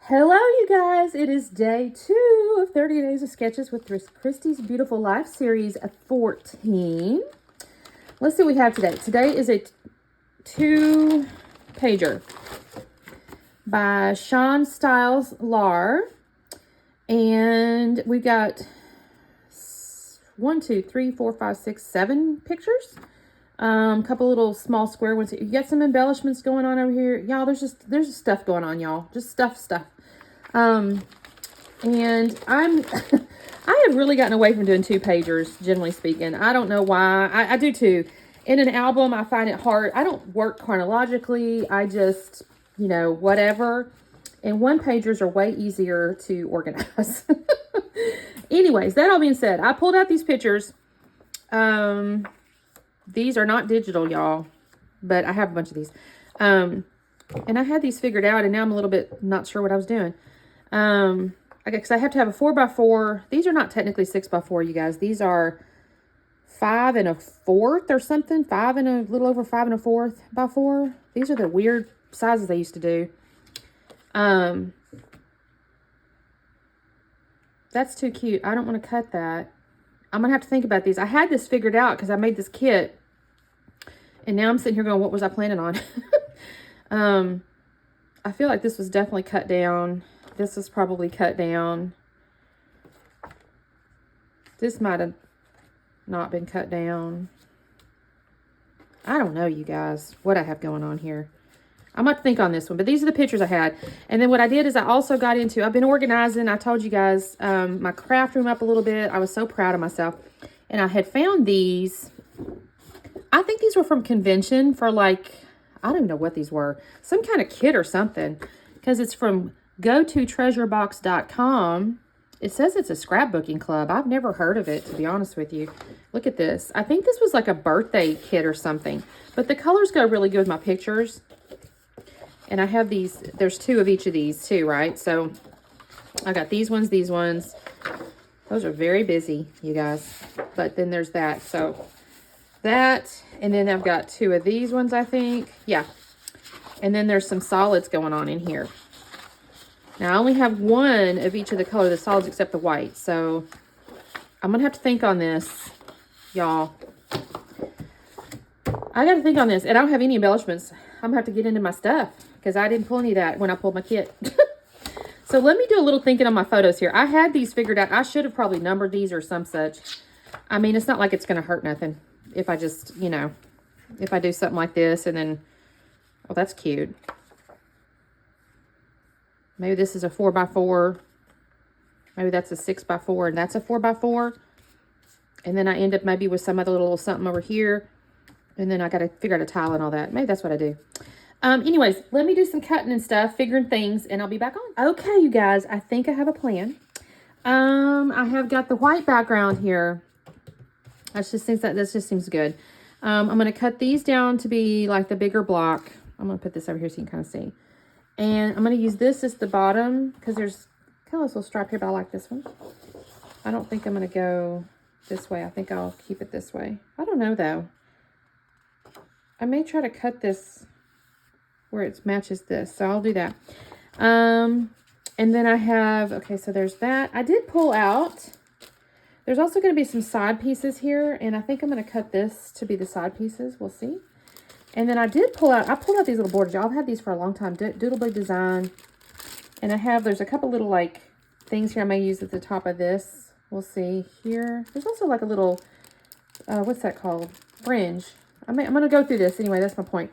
Hello, you guys. It is day 2 of 30 Days of Sketches with Christy's Beautiful Life series of 14. Let's see what we have today. Today is a 2-pager by Sean Styles Lar. And we've got 1, 2, 3, 4, 5, 6, 7 pictures. A couple little small square ones. You got some embellishments going on over here. Y'all, there's just stuff going on, y'all. Just stuff. And I have really gotten away from doing 2-pagers, generally speaking. I don't know why. I do too. In an album, I find it hard. I don't work chronologically. I just, whatever. And 1-pagers are way easier to organize. Anyways, that all being said, I pulled out these pictures. These are not digital, y'all, but I have a bunch of these. And I had these figured out, and now I'm a little bit not sure what I was doing. Because I have to have a 4x4. These are not technically 6x4, you guys. These are 5 1/4 or something. 5 and a little over 5 1/4 by 4. These are the weird sizes they used to do. That's too cute. I don't want to cut that. I'm going to have to think about these. I had this figured out because I made this kit. And now I'm sitting here going, what was I planning on? I feel like this was definitely cut down. This was probably cut down. This might have not been cut down. I don't know, you guys, what I have going on here. I'm going to think on this one, but these are the pictures I had. And then what I did is I also got into, I've been organizing. I told you guys my craft room up a little bit. I was so proud of myself. And I had found these. I think these were from convention for like, I don't even know what these were. Some kind of kit or something. Because it's from gototreasurebox.com. It says it's a scrapbooking club. I've never heard of it, to be honest with you. Look at this. I think this was like a birthday kit or something. But the colors go really good with my pictures. And I have these. There's 2 of each of these too, right? So I got these ones, these ones. Those are very busy, you guys. But then there's that. So that, and then I've got 2 of these ones, I think. Yeah. And then there's some solids going on in here. Now, I only have 1 of each of the color of the solids except the white. So I'm going to have to think on this, y'all. I got to think on this. And I don't have any embellishments. I'm going to have to get into my stuff because I didn't pull any of that when I pulled my kit. So let me do a little thinking on my photos here. I had these figured out. I should have probably numbered these or some such. I mean, it's not like it's going to hurt nothing. If I just, if I do something like this and then, oh, that's cute. Maybe this is a 4x4. Maybe that's a 6x4 and that's a 4x4. And then I end up maybe with some other little something over here. And then I got to figure out a tile and all that. Maybe that's what I do. Anyways, let me do some cutting and stuff, figuring things, and I'll be back on. Okay, you guys, I think I have a plan. I have got the white background here. This just seems good. I'm going to cut these down to be like the bigger block. I'm going to put this over here so you can kind of see. And I'm going to use this as the bottom because there's kind of this little stripe here, but I like this one. I don't think I'm going to go this way. I think I'll keep it this way. I don't know, though. I may try to cut this where it matches this, so I'll do that. And then I have, okay, so there's that. I did pull out. There's also going to be some side pieces here, and I think I'm going to cut this to be the side pieces. We'll see. And then I pulled out these little borders. Y'all, I've had these for a long time. Doodle design. And there's a couple little, like, things here I may use at the top of this. We'll see here. There's also, like, a little, what's that called? Fringe. I'm going to go through this. Anyway, that's my point.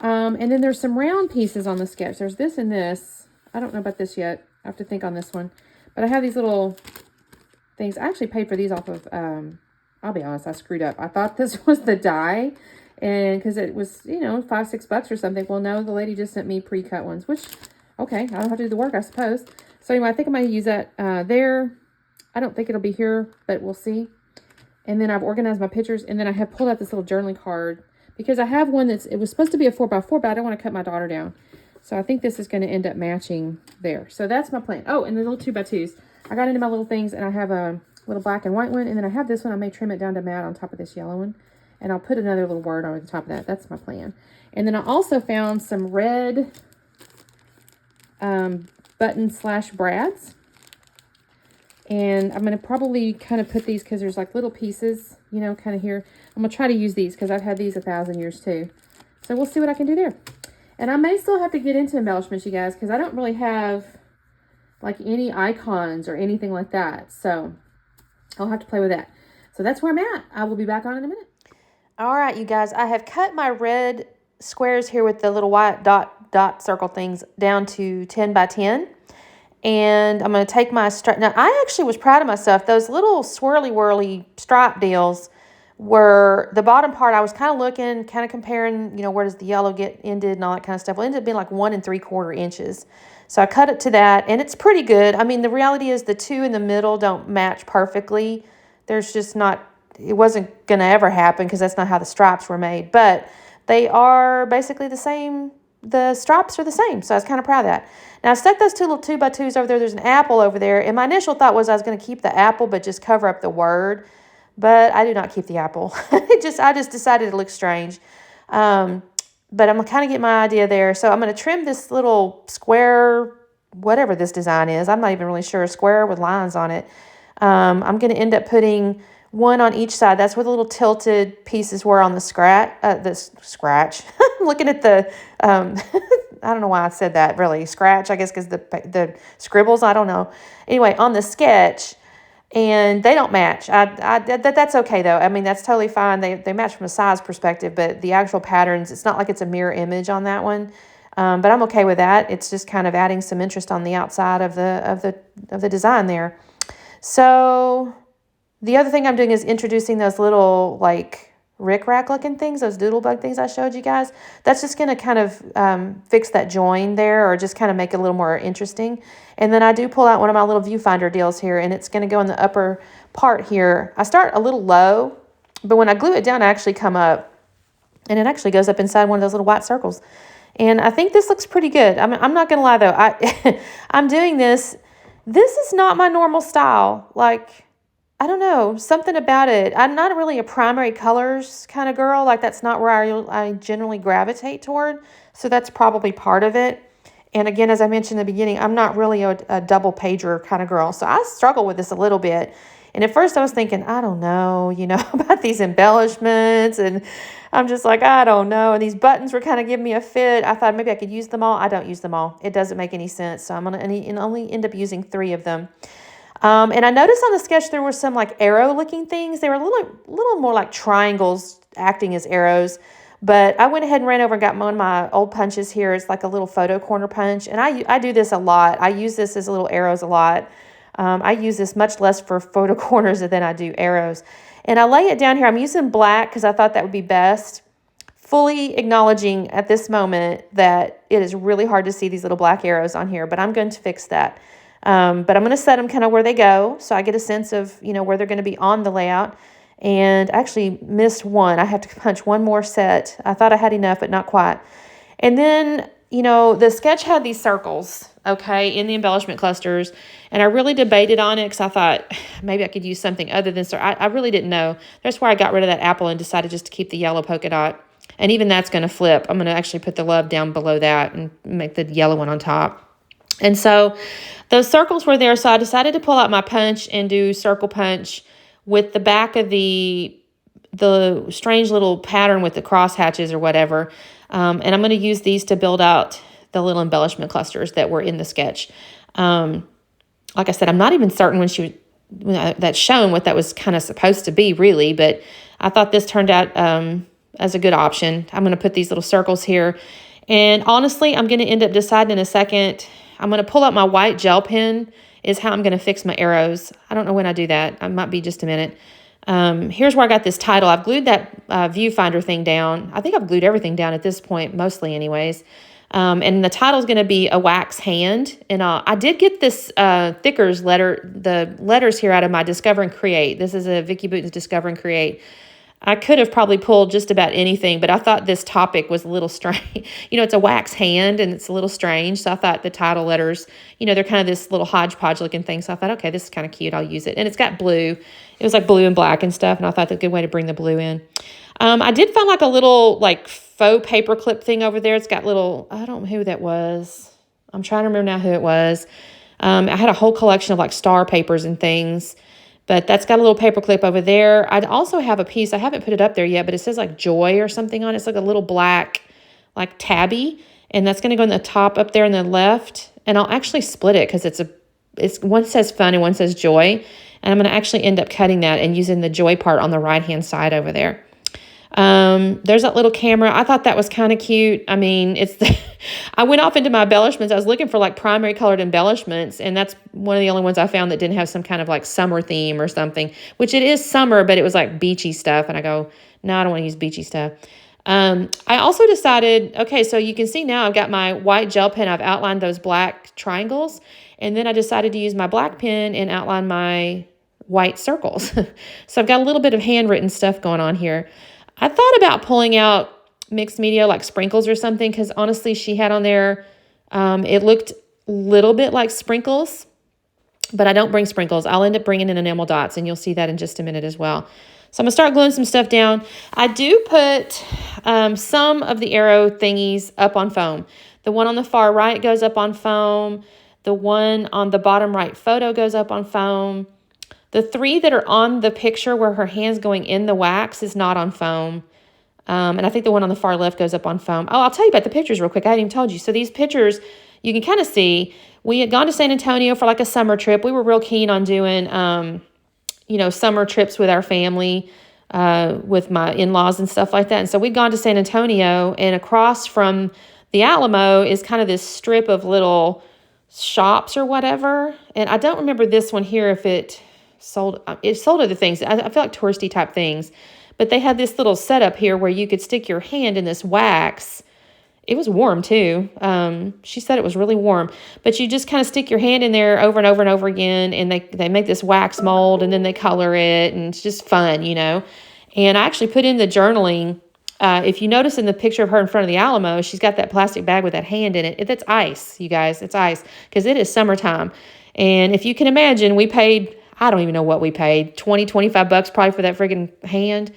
And then there's some round pieces on the sketch. There's this and this. I don't know about this yet. I have to think on this one. But I have these little things. I actually paid for these off of, I'll be honest, I screwed up. I thought this was the die, and because it was, $5, $6 or something. Well, no, the lady just sent me pre-cut ones, which, okay, I don't have to do the work, I suppose. So anyway, I think I'm going to use that there. I don't think it'll be here, but we'll see. And then I've organized my pictures, and then I have pulled out this little journaling card because I have one it was supposed to be a 4x4, but I don't want to cut my daughter down. So I think this is going to end up matching there. So that's my plan. Oh, and the little 2x2s. I got into my little things, and I have a little black and white one, and then I have this one. I may trim it down to matte on top of this yellow one, and I'll put another little word over the top of that. That's my plan. And then I also found some red button slash brads. And I'm going to probably kind of put these because there's like little pieces, you know, kind of here. I'm going to try to use these because I've had these 1,000 years too. So we'll see what I can do there. And I may still have to get into embellishments, you guys, because I don't really have like any icons or anything like that. So I'll have to play with that. So that's where I'm at. I will be back on in a minute. All right, you guys, I have cut my red squares here with the little white dot circle things down to 10 by 10. And I'm going to take my stripe. Now, I actually was proud of myself. Those little swirly whirly stripe deals were the bottom part. I was kind of looking, kind of comparing, you know, where does the yellow get ended and all that kind of stuff. Well, it ended up being like 1 3/4 inches. So I cut it to that, and it's pretty good. I mean, the reality is the two in the middle don't match perfectly. There's just not, it wasn't going to ever happen because that's not how the stripes were made. But they are basically the same. The stripes are the same, so I was kind of proud of that. Now, I stuck those two little 2x2s over there. There's an apple over there, and my initial thought was I was going to keep the apple but just cover up the word, but I do not keep the apple. I just decided it looked strange, but I'm going to kind of get my idea there. So I'm going to trim this little square, whatever this design is. I'm not even really sure, square with lines on it. I'm going to end up putting one on each side. That's where the little tilted pieces were on the scratch. I'm looking at the, I don't know why I said that, really. Scratch, I guess, because the scribbles, I don't know. Anyway, on the sketch, and they don't match. That's okay, though. I mean, that's totally fine. They match from a size perspective, but the actual patterns, it's not like it's a mirror image on that one. But I'm okay with that. It's just kind of adding some interest on the outside of the design there. So the other thing I'm doing is introducing those little, like, rickrack looking things, those doodlebug things I showed you guys. That's just going to kind of fix that join there, or just kind of make it a little more interesting. And then I do pull out one of my little viewfinder deals here, and it's going to go in the upper part here. I start a little low, but when I glue it down, I actually come up, and it actually goes up inside one of those little white circles. And I think this looks pretty good. I'm not going to lie, though. I'm doing this. This is not my normal style. Like, I don't know, something about it. I'm not really a primary colors kind of girl. Like, that's not where I generally gravitate toward. So that's probably part of it. And again, as I mentioned in the beginning, I'm not really a double pager kind of girl. So I struggle with this a little bit. And at first I was thinking, I don't know, about these embellishments. And I'm just like, I don't know. And these buttons were kind of giving me a fit. I thought maybe I could use them all. I don't use them all. It doesn't make any sense. So I'm going to only end up using 3 of them. And I noticed on the sketch there were some like arrow looking things. They were a little more like triangles acting as arrows. But I went ahead and ran over and got one of my old punches here. It's like a little photo corner punch. And I do this a lot. I use this as little arrows a lot. I use this much less for photo corners than I do arrows. And I lay it down here. I'm using black because I thought that would be best. Fully acknowledging at this moment that it is really hard to see these little black arrows on here. But I'm going to fix that. But I'm going to set them kind of where they go, so I get a sense of, where they're going to be on the layout. And I actually missed one. I have to punch one more set. I thought I had enough, but not quite. And then, the sketch had these circles, okay, in the embellishment clusters. And I really debated on it because I thought maybe I could use something other than circle. I really didn't know. That's why I got rid of that apple and decided just to keep the yellow polka dot. And even that's going to flip. I'm going to actually put the love down below that and make the yellow one on top. And so those circles were there, so I decided to pull out my punch and do circle punch with the back of the strange little pattern with the cross hatches or whatever. And I'm going to use these to build out the little embellishment clusters that were in the sketch. Like I said, I'm not even certain when that's shown what that was kind of supposed to be, really. But I thought this turned out as a good option. I'm going to put these little circles here. And honestly, I'm going to end up deciding in a second. I'm going to pull out my white gel pen is how I'm going to fix my arrows. I don't know when I do that. It might be just a minute. Here's where I got this title. I've glued that viewfinder thing down. I think I've glued everything down at this point, mostly anyways. And the title is going to be A Wax Hand. And I did get this Thickers the letters here out of my Discover and Create. This is a Vicky Booten's Discover and Create. I could have probably pulled just about anything, but I thought this topic was a little strange. It's a wax hand, and it's a little strange. So I thought the title letters, they're kind of this little hodgepodge looking thing. So I thought, okay, this is kind of cute. I'll use it. And it's got blue. It was like blue and black and stuff, and I thought that's a good way to bring the blue in. I did find like a little like faux paper clip thing over there. It's got little, I don't know who that was. I'm trying to remember now who it was. I had a whole collection of like star papers and things, but that's got a little paper clip over there. I'd also have a piece, I haven't put it up there yet, but it says like joy or something on it. It's like a little black, like tabby, and that's going to go in the top up there in the left. And I'll actually split it because it's one says fun and one says joy. And I'm going to actually end up cutting that and using the joy part on the right-hand side over there. There's that little camera. I thought that was kind of cute. I mean, I went off into my embellishments. I was looking for like primary colored embellishments, and that's one of the only ones I found that didn't have some kind of like summer theme or something, which it is summer, but it was like beachy stuff. And I go, no, I don't want to use beachy stuff. I also decided, okay, so you can see now I've got my white gel pen. I've outlined those black triangles, and then I decided to use my black pen and outline my white circles. So I've got a little bit of handwritten stuff going on here. I thought about pulling out mixed media like sprinkles or something, because honestly, she had on there, it looked a little bit like sprinkles, but I don't bring sprinkles. I'll end up bringing in enamel dots, and you'll see that in just a minute as well. So I'm going to start gluing some stuff down. I do put some of the arrow thingies up on foam. The one on the far right goes up on foam. The one on the bottom right photo goes up on foam. The 3 that are on the picture where her hand's going in the wax is not on foam. And I think the one on the far left goes up on foam. Oh, I'll tell you about the pictures real quick. I hadn't even told you. So these pictures, you can kind of see, we had gone to San Antonio for like a summer trip. We were real keen on doing, summer trips with our family, with my in-laws and stuff like that. And so we'd gone to San Antonio, and across from the Alamo is kind of this strip of little shops or whatever. And I don't remember this one here if it sold other things. I feel like touristy type things, but they had this little setup here where you could stick your hand in this wax. It was warm too. She said it was really warm, but you just kind of stick your hand in there over and over and over again, and they make this wax mold, and then they color it, and it's just fun, And I actually put in the journaling. If you notice in the picture of her in front of the Alamo, she's got that plastic bag with that hand in it. That's ice, you guys. It's ice because it is summertime. And if you can imagine, we paid, I don't even know what we paid, $20-25 probably for that friggin' hand.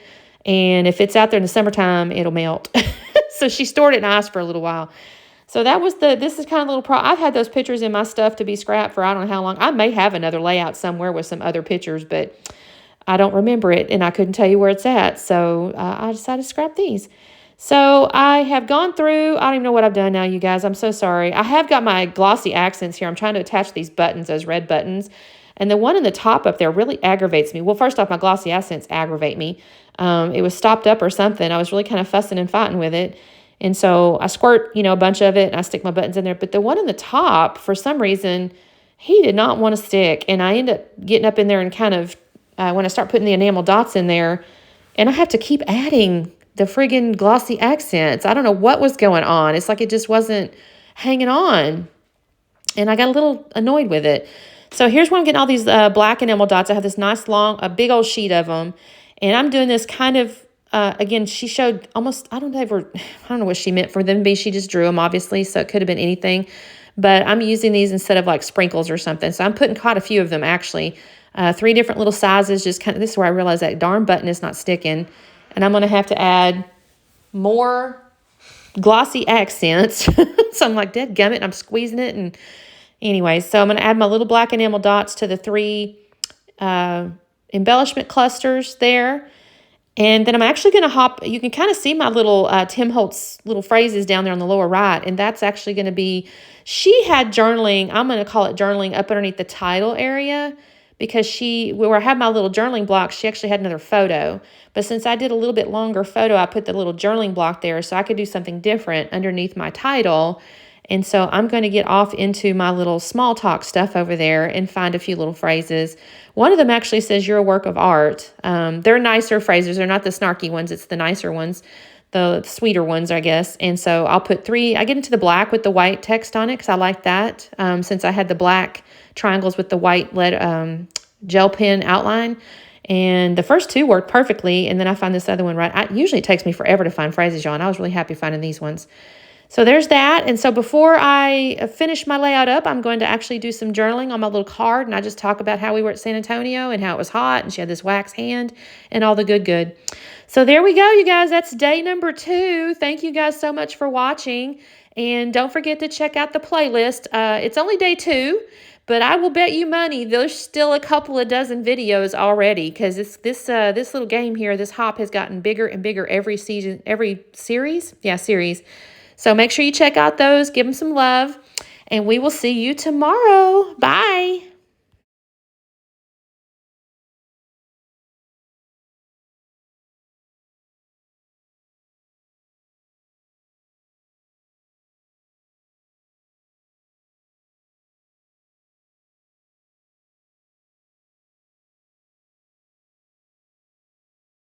And if it's out there in the summertime, it'll melt. So she stored it in ice for a little while. So this is kind of a little I've had those pictures in my stuff to be scrapped for I don't know how long. I may have another layout somewhere with some other pictures, but I don't remember it, and I couldn't tell you where it's at. So I decided to scrap these. So I have gone through, I don't even know what I've done now, you guys. I'm so sorry. I have got my glossy accents here. I'm trying to attach these buttons, those red buttons. And the one in the top up there really aggravates me. Well, first off, my glossy accents aggravate me. It was stopped up or something. I was really kind of fussing and fighting with it. And so I squirt, a bunch of it, and I stick my buttons in there. But the one in the top, for some reason, he did not want to stick. And I end up getting up in there and kind of, when I start putting the enamel dots in there, and I have to keep adding the friggin' glossy accents. I don't know what was going on. It's like it just wasn't hanging on. And I got a little annoyed with it. So here's where I'm getting all these black enamel dots. I have this nice a big old sheet of them. And I'm doing this kind of, again, she showed almost, I don't know what she meant for them to be. She just drew them, obviously, so it could have been anything. But I'm using these instead of like sprinkles or something. So I'm putting quite a few of them, actually. 3 different little sizes, just kind of, this is where I realized that darn button is not sticking. And I'm going to have to add more glossy accents. So I'm like, dadgummit, and I'm squeezing it. And anyway, so I'm going to add my little black enamel dots to the 3 embellishment clusters there. And then I'm actually going to you can kind of see my little Tim Holtz little phrases down there on the lower right. And that's actually going to be, she had journaling, I'm going to call it journaling up underneath the title area, because where I have my little journaling block, she actually had another photo. But since I did a little bit longer photo, I put the little journaling block there so I could do something different underneath my title. And so I'm going to get off into my little small talk stuff over there and find a few little phrases. One of them actually says, "You're a work of art." They're nicer phrases. They're not the snarky ones. It's the nicer ones, the sweeter ones, I guess. And so I'll put 3. I get into the black with the white text on it because I like that. Since I had the black triangles with the white gel pen outline. And the first 2 worked perfectly. And then I find this other one right. Usually it takes me forever to find phrases, y'all. And I was really happy finding these ones. So there's that. And so before I finish my layout up, I'm going to actually do some journaling on my little card. And I just talk about how we were at San Antonio and how it was hot. And she had this wax hand and all the good. So there we go, you guys. That's day number 2. Thank you guys so much for watching. And don't forget to check out the playlist. It's only day 2. But I will bet you money there's still a couple of dozen videos already, because this little game here, this hop has gotten bigger and bigger every season, every series. Yeah, series. So make sure you check out those, give them some love, and we will see you tomorrow. Bye.